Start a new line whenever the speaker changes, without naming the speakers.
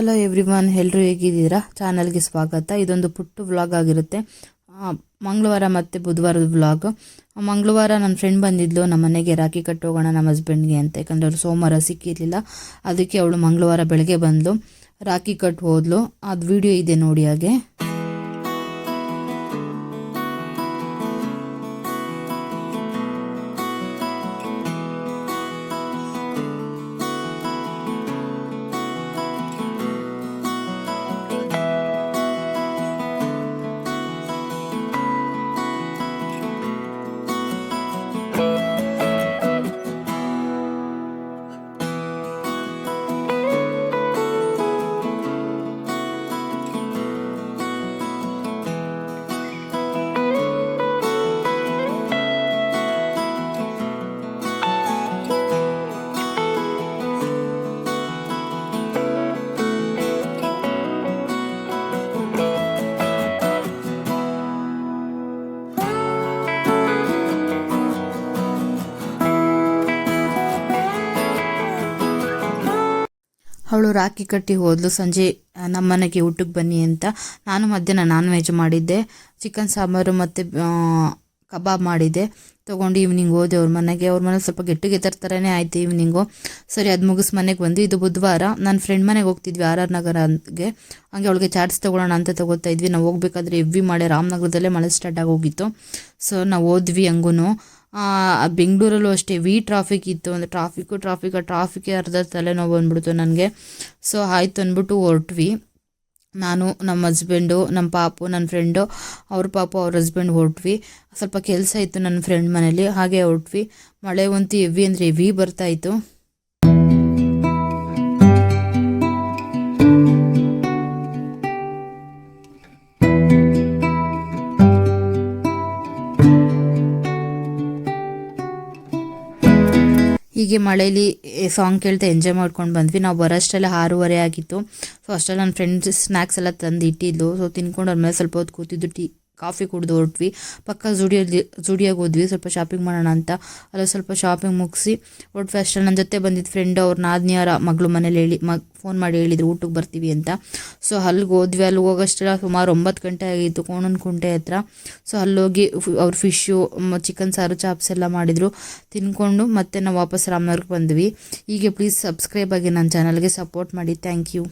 Hello everyone, ಎಲ್ಲರೂ ಹೇಗಿದ್ದೀರಾ? ಚಾನಲ್ಗೆ ಸ್ವಾಗತ. ಇದೊಂದು ಪುಟ್ಟು ವ್ಲಾಗ್ ಆಗಿರುತ್ತೆ. ಮಂಗಳವಾರ ಮತ್ತು ಬುಧವಾರದ ವ್ಲಾಗ್. ಮಂಗಳವಾರ ನನ್ನ ಫ್ರೆಂಡ್ ಬಂದಿದ್ಲು ನಮ್ಮ ಮನೆಗೆ ರಾಖಿ ಕಟ್ಟೋಗೋಣ ನಮ್ಮ ಹಸ್ಬೆಂಡ್ಗೆ ಅಂತ. ಯಾಕಂದರೆ ಅವ್ರು ಸೋಮವಾರ ಸಿಕ್ಕಿರಲಿಲ್ಲ, ಅದಕ್ಕೆ ಅವಳು ಮಂಗಳವಾರ ಬೆಳಗ್ಗೆ ಬಂದಳು, ರಾಖಿ ಕಟ್ಟು ಹೋದ್ಲು. ಅದು ವಿಡಿಯೋ ಇದೆ ನೋಡಿ. ಹಾಗೆ ಅವಳು ರಾಖಿ ಕಟ್ಟಿ ಹೋದ್ಲು. ಸಂಜೆ ನಮ್ಮ ಮನೆಗೆ ಊಟಕ್ಕೆ ಬನ್ನಿ ಅಂತ. ನಾನು ಮಧ್ಯಾಹ್ನ ನಾನ್ ವೆಜ್ ಮಾಡಿದ್ದೆ, ಚಿಕನ್ ಸಾಂಬಾರು ಮತ್ತು ಕಬಾಬ್ ಮಾಡಿದ್ದೆ. ತೊಗೊಂಡು ಈವ್ನಿಂಗ್ ಹೋದೆ ಅವ್ರ ಮನೆಗೆ. ಅವ್ರ ಮನೇಲಿ ಸ್ವಲ್ಪ ಗೆಟ್ಟುಗೆದರ್ ಥರನೇ ಆಯಿತು ಈವ್ನಿಂಗು. ಸರಿ, ಅದು ಮುಗಿಸ್ ಮನೆಗೆ ಬಂದು. ಇದು ಬುಧವಾರ ನನ್ನ ಫ್ರೆಂಡ್ ಮನೆಗೆ ಹೋಗ್ತಿದ್ವಿ, RR ನಗರಗೆ. ಹಾಗೆ ಅವಳಿಗೆ ಚಾಟ್ಸ್ ತೊಗೊಳ್ಳೋಣ ಅಂತ ತೊಗೋತಾ ಇದ್ವಿ. ನಾವು ಹೋಗ್ಬೇಕಾದ್ರೆ ಹೆವಿ ಮಳೆ, ರಾಮನಗರದಲ್ಲೇ ಮಳೆ ಸ್ಟಾರ್ಟ್ ಆಗೋಗಿತ್ತು. ಸೊ ನಾವು ಹೋದ್ವಿ. ಹಂಗೂ ಬೆಂಗಳೂರಲ್ಲೂ ಅಷ್ಟೇ ಟ್ರಾಫಿಕ್ ಇತ್ತು. ಅಂದರೆ ಟ್ರಾಫಿಕ್ಕೆ ಅರ್ಧ ತಲೆನೋವು ಬಂದ್ಬಿಡ್ತು ನನಗೆ. ಸೊ ಆಯ್ತು ಅಂದ್ಬಿಟ್ಟು ಹೊರಟ್ವಿ. ನಾನು, ನಮ್ಮ ಹಸ್ಬೆಂಡು, ನಮ್ಮ ಪಾಪು, ನನ್ನ ಫ್ರೆಂಡು, ಅವ್ರ ಪಾಪು, ಅವ್ರ ಹಸ್ಬೆಂಡ್ ಹೊರಟ್ವಿ. ಸ್ವಲ್ಪ ಕೆಲಸ ಇತ್ತು ನನ್ನ ಫ್ರೆಂಡ್ ಮನೇಲಿ, ಹಾಗೆ ಹೊರಟ್ವಿ. ಮಳೆ ಅಂತೂ ಹೆವಿ ಅಂದರೆ ಹೆವಿ ಬರ್ತಾಯಿತ್ತು. ಹೀಗೆ ಮಳೇಲಿ ಸಾಂಗ್ ಕೇಳ್ತಾ ಎಂಜಾಯ್ ಮಾಡ್ಕೊಂಡು ಬಂದ್ವಿ. ನಾವು ಬರೋಷ್ಟೆಲ್ಲ 6:30 ಆಗಿತ್ತು. ಸೊ ಅಷ್ಟೆಲ್ಲ ನನ್ನ ಫ್ರೆಂಡ್ಸ್ ಸ್ನ್ಯಾಕ್ಸ್ ಎಲ್ಲ ತಂದು ಇಟ್ಟಿದ್ಲು. ಸೊ ತಿನ್ಕೊಂಡು ಅವ್ರ ಮೇಲೆ ಸ್ವಲ್ಪ ಹೊತ್ತು ಕೂತಿದ್ದು, ಕಾಫಿ ಕುಡಿದು ಹೊರಟ್ವಿ. ಪಕ್ಕ ಜುಡಿಯೋಗೆ ಹೋದ್ವಿ ಸ್ವಲ್ಪ ಶಾಪಿಂಗ್ ಮಾಡೋಣ ಅಂತ. ಅಲ್ಲ ಸ್ವಲ್ಪ ಶಾಪಿಂಗ್ ಮುಗಿಸಿ ಹೊರಟ್ವಿ. ಅಷ್ಟರಲ್ಲಿ ನನ್ನ ಜೊತೆ ಬಂದಿದ್ದು ಫ್ರೆಂಡ್, ಅವ್ರ ನಾದಿನಿಯರ ಮಗಳು ಮನೇಲಿ ಫೋನ್ ಮಾಡಿ ಹೇಳಿದ್ರು ಊಟಕ್ಕೆ ಬರ್ತೀವಿ ಅಂತ. ಸೊ ಅಲ್ಲಿಗೆ ಹೋದ್ವಿ. ಅಲ್ಲಿಗೆ ಹೋಗೋಷ್ಟೆಲ್ಲ ಸುಮಾರು 9 ಗಂಟೆ ಆಗಿತ್ತು, ಕೋಣನಕುಂಟೆ ಹತ್ರ. ಸೊ ಅಲ್ಲೋಗಿ ಅವ್ರು ಫಿಶ್ಶು, ಚಿಕನ್ ಸಾರು, ಚಾಪ್ಸ್ ಎಲ್ಲ ಮಾಡಿದರು. ತಿನ್ಕೊಂಡು ಮತ್ತೆ ನಾವು ವಾಪಸ್ ರಾಮನಗರಕ್ಕೆ ಬಂದ್ವಿ. ಹೀಗೆ ಪ್ಲೀಸ್ ಸಬ್ಸ್ಕ್ರೈಬ್ ಆಗಿ ನನ್ನ ಚಾನಲ್ಗೆ ಸಪೋರ್ಟ್ ಮಾಡಿ. Thank you.